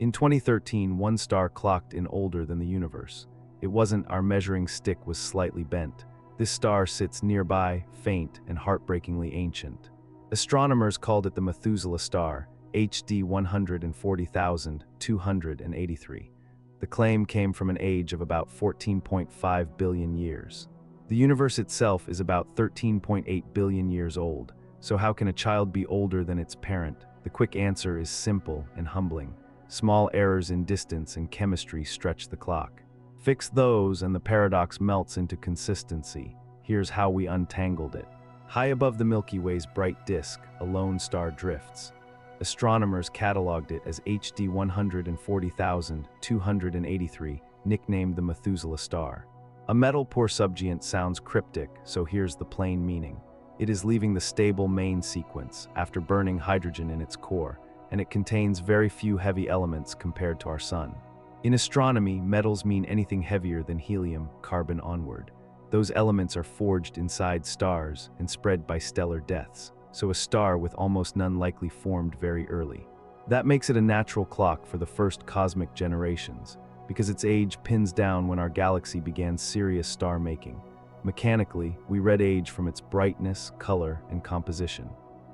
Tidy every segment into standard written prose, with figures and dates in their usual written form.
In 2013, one star clocked in older than the universe. It wasn't our measuring stick was slightly bent. This star sits nearby, faint and heartbreakingly ancient. Astronomers called it the Methuselah star, HD 140,283. The claim came from an age of about 14.5 billion years. The universe itself is about 13.8 billion years old, so how can a child be older than its parent? The quick answer is simple and humbling. Small errors in distance and chemistry stretch the clock. Fix those and the paradox melts into consistency. Here's how we untangled it. High above the Milky Way's bright disk, a lone star drifts. Astronomers cataloged it as HD 140,283, nicknamed the Methuselah star. A metal-poor subgiant sounds cryptic, so here's the plain meaning. It is leaving the stable main sequence after burning hydrogen in its core, and it contains very few heavy elements compared to our Sun. In astronomy, metals mean anything heavier than helium, carbon onward. Those elements are forged inside stars and spread by stellar deaths, so a star with almost none likely formed very early. That makes it a natural clock for the first cosmic generations, because its age pins down when our galaxy began serious star making. Mechanically, we read age from its brightness, color, and composition.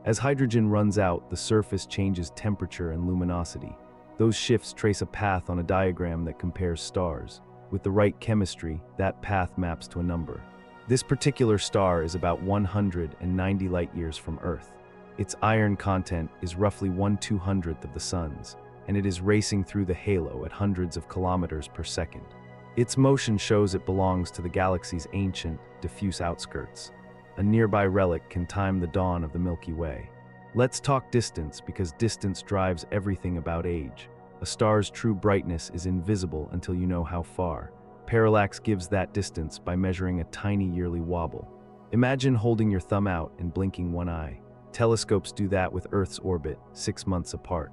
As hydrogen runs out, the surface changes temperature and luminosity. Those shifts trace a path on a diagram that compares stars. With the right chemistry, that path maps to a number. This particular star is about 190 light-years from Earth. Its iron content is roughly 1/200th of the Sun's, and it is racing through the halo at hundreds of kilometers per second. Its motion shows it belongs to the galaxy's ancient, diffuse outskirts. A nearby relic can time the dawn of the Milky Way. Let's talk distance, because distance drives everything about age. A star's true brightness is invisible until you know how far. Parallax gives that distance by measuring a tiny yearly wobble. Imagine holding your thumb out and blinking one eye. Telescopes do that with Earth's orbit, 6 months apart.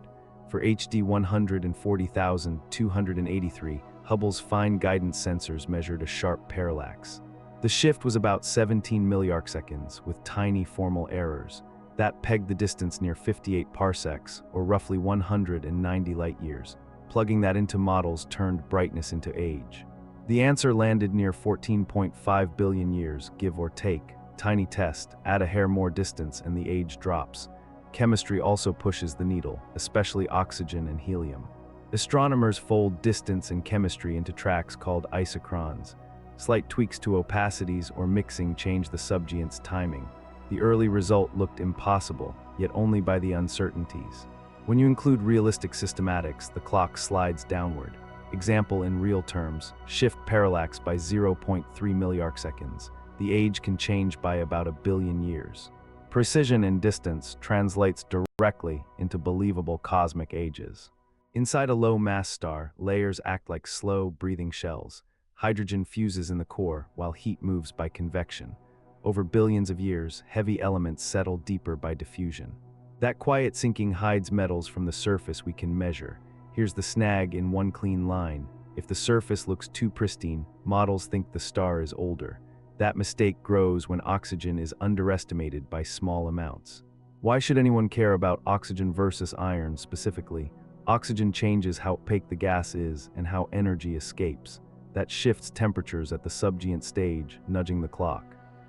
For HD 140,283, Hubble's fine guidance sensors measured a sharp parallax. The shift was about 17 milliarcseconds, with tiny formal errors. That pegged the distance near 58 parsecs, or roughly 190 light-years. Plugging that into models turned brightness into age. The answer landed near 14.5 billion years, give or take. Tiny test, add a hair more distance and the age drops. Chemistry also pushes the needle, especially oxygen and helium. Astronomers fold distance and chemistry into tracks called isochrons. Slight tweaks to opacities or mixing change the subgiant's timing. The early result looked impossible, yet only by the uncertainties. When you include realistic systematics, the clock slides downward. Example in real terms, shift parallax by 0.3 milliarcseconds. The age can change by about 1 billion years. Precision in distance translates directly into believable cosmic ages. Inside a low-mass star, layers act like slow, breathing shells. Hydrogen fuses in the core, while heat moves by convection. Over billions of years, heavy elements settle deeper by diffusion. That quiet sinking hides metals from the surface we can measure. Here's the snag in one clean line. If the surface looks too pristine, models think the star is older. That mistake grows when oxygen is underestimated by small amounts. Why should anyone care about oxygen versus iron specifically? Oxygen changes how opaque the gas is and how energy escapes. That shifts temperatures at the subgiant stage, nudging the clock.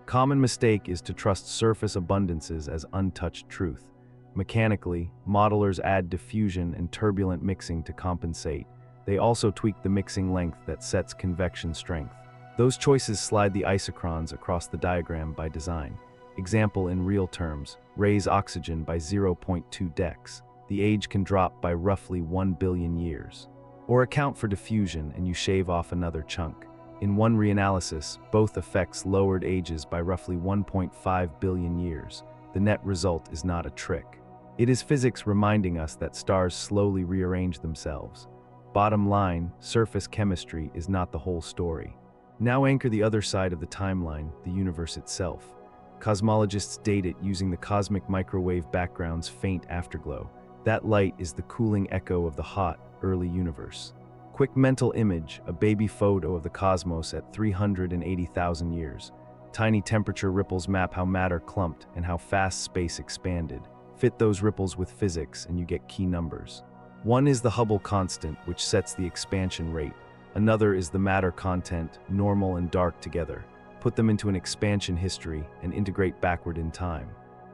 Common mistake is to trust surface abundances as untouched truth. Mechanically, modelers add diffusion and turbulent mixing to compensate. They also tweak the mixing length that sets convection strength. Those choices slide the isochrons across the diagram by design. Example in real terms, raise oxygen by 0.2 dex. The age can drop by roughly 1 billion years. Or account for diffusion and you shave off another chunk. In one reanalysis, both effects lowered ages by roughly 1.5 billion years. The net result is not a trick. It is physics reminding us that stars slowly rearrange themselves. Bottom line, surface chemistry is not the whole story. Now anchor the other side of the timeline, the universe itself. Cosmologists date it using the cosmic microwave background's faint afterglow. That light is the cooling echo of the hot, early universe. Quick mental image, a baby photo of the cosmos at 380,000 years. Tiny temperature ripples map how matter clumped and how fast space expanded. Fit those ripples with physics and you get key numbers. One is the Hubble constant, which sets the expansion rate. Another is the matter content, normal and dark together. Put them into an expansion history and integrate backward in time.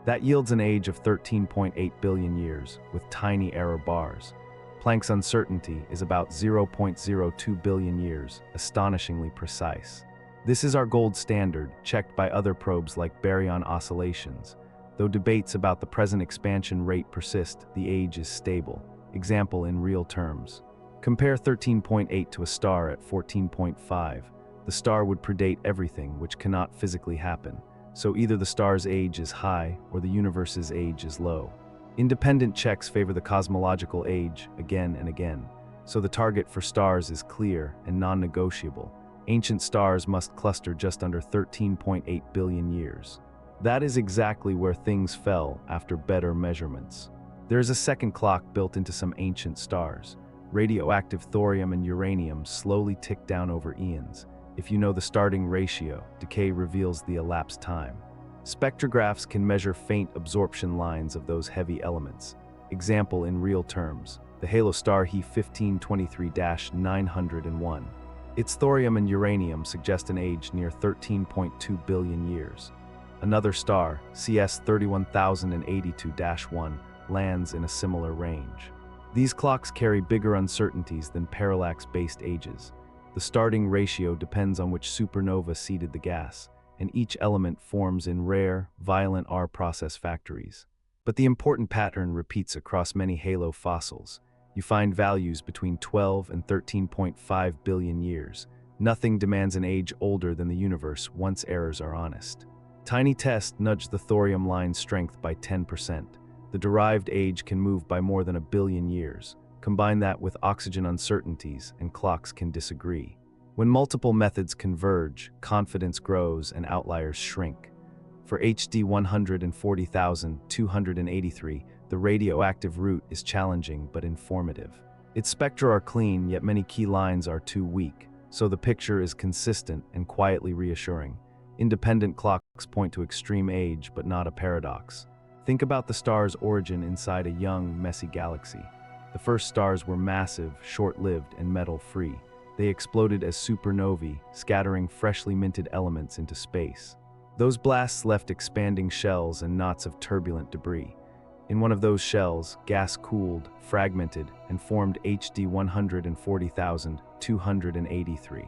That yields an age of 13.8 billion years, with tiny error bars. Planck's uncertainty is about 0.02 billion years, astonishingly precise. This is our gold standard, checked by other probes like baryon oscillations. Though debates about the present expansion rate persist, the age is stable. Example in real terms. Compare 13.8 to a star at 14.5. The star would predate everything, which cannot physically happen. So either the star's age is high or the universe's age is low. Independent checks favor the cosmological age again and again. So the target for stars is clear and non-negotiable. Ancient stars must cluster just under 13.8 billion years. That is exactly where things fell after better measurements. There is a second clock built into some ancient stars. Radioactive thorium and uranium slowly tick down over eons. If you know the starting ratio, decay reveals the elapsed time. Spectrographs can measure faint absorption lines of those heavy elements. Example in real terms, the halo star He 1523-901. Its thorium and uranium suggest an age near 13.2 billion years. Another star, CS 31082-1, lands in a similar range. These clocks carry bigger uncertainties than parallax-based ages. The starting ratio depends on which supernova seeded the gas, and each element forms in rare, violent R-process factories. But the important pattern repeats across many halo fossils. You find values between 12 and 13.5 billion years. Nothing demands an age older than the universe once errors are honest. Tiny tests nudge the thorium line strength by 10%. The derived age can move by more than a billion years. Combine that with oxygen uncertainties, and clocks can disagree. When multiple methods converge, confidence grows and outliers shrink. For HD 140,283, the radioactive route is challenging but informative. Its spectra are clean, yet many key lines are too weak, so the picture is consistent and quietly reassuring. Independent clocks point to extreme age, but not a paradox. Think about the star's origin inside a young, messy galaxy. The first stars were massive, short-lived, and metal-free. They exploded as supernovae, scattering freshly minted elements into space. Those blasts left expanding shells and knots of turbulent debris. In one of those shells, gas cooled, fragmented, and formed HD 140,283.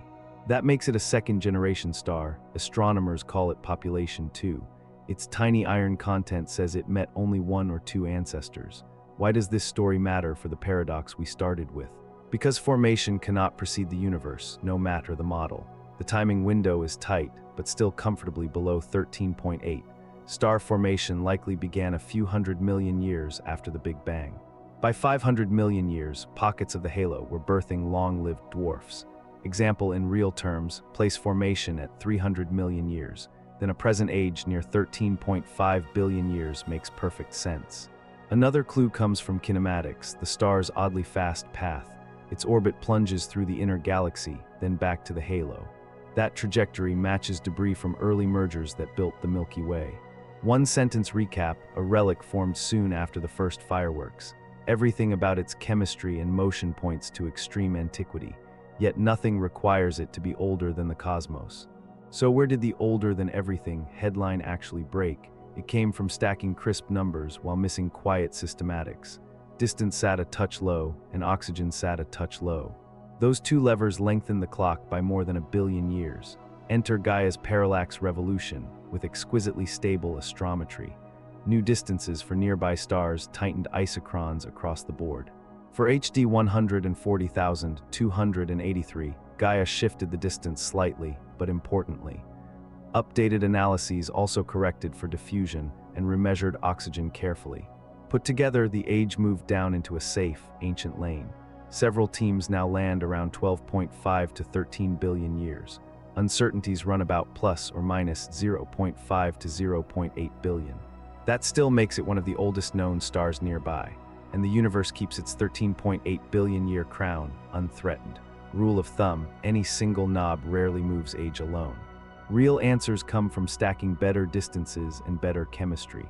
That makes it a second-generation star. Astronomers call it population 2. Its tiny iron content says it met only one or two ancestors. Why does this story matter for the paradox we started with? Because formation cannot precede the universe, no matter the model. The timing window is tight, but still comfortably below 13.8. Star formation likely began a few hundred million years after the Big Bang. By 500 million years, pockets of the halo were birthing long-lived dwarfs. Example in real terms, place formation at 300 million years. Then a present age near 13.5 billion years makes perfect sense. Another clue comes from kinematics, the star's oddly fast path. Its orbit plunges through the inner galaxy, then back to the halo. That trajectory matches debris from early mergers that built the Milky Way. One-sentence recap, a relic formed soon after the first fireworks. Everything about its chemistry and motion points to extreme antiquity, yet nothing requires it to be older than the cosmos. So where did the older than everything headline actually break? It came from stacking crisp numbers while missing quiet systematics. Distance sat a touch low, and oxygen sat a touch low. Those two levers lengthened the clock by more than a billion years. Enter Gaia's parallax revolution, with exquisitely stable astrometry. New distances for nearby stars tightened isochrons across the board. For HD 140,283, Gaia shifted the distance slightly, but importantly. Updated analyses also corrected for diffusion and remeasured oxygen carefully. Put together, the age moved down into a safe, ancient lane. Several teams now land around 12.5 to 13 billion years. Uncertainties run about plus or minus 0.5 to 0.8 billion. That still makes it one of the oldest known stars nearby, and the universe keeps its 13.8 billion year crown unthreatened. Rule of thumb, any single knob rarely moves age alone. Real answers come from stacking better distances and better chemistry.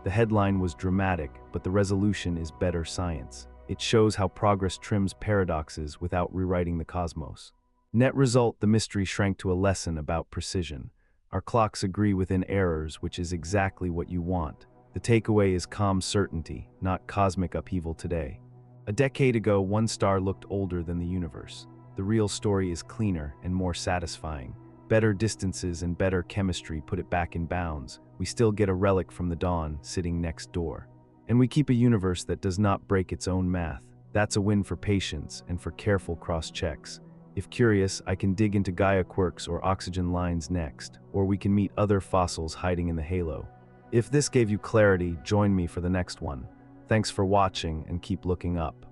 The headline was dramatic, but the resolution is better science. It shows how progress trims paradoxes without rewriting the cosmos. Net result, the mystery shrank to a lesson about precision. Our clocks agree within errors, which is exactly what you want. The takeaway is calm certainty, not cosmic upheaval today. A decade ago, one star looked older than the universe. The real story is cleaner and more satisfying. Better distances and better chemistry put it back in bounds. We still get a relic from the dawn sitting next door. And we keep a universe that does not break its own math. That's a win for patience and for careful cross-checks. If curious, I can dig into Gaia quirks or oxygen lines next, or we can meet other fossils hiding in the halo. If this gave you clarity, join me for the next one. Thanks for watching and keep looking up.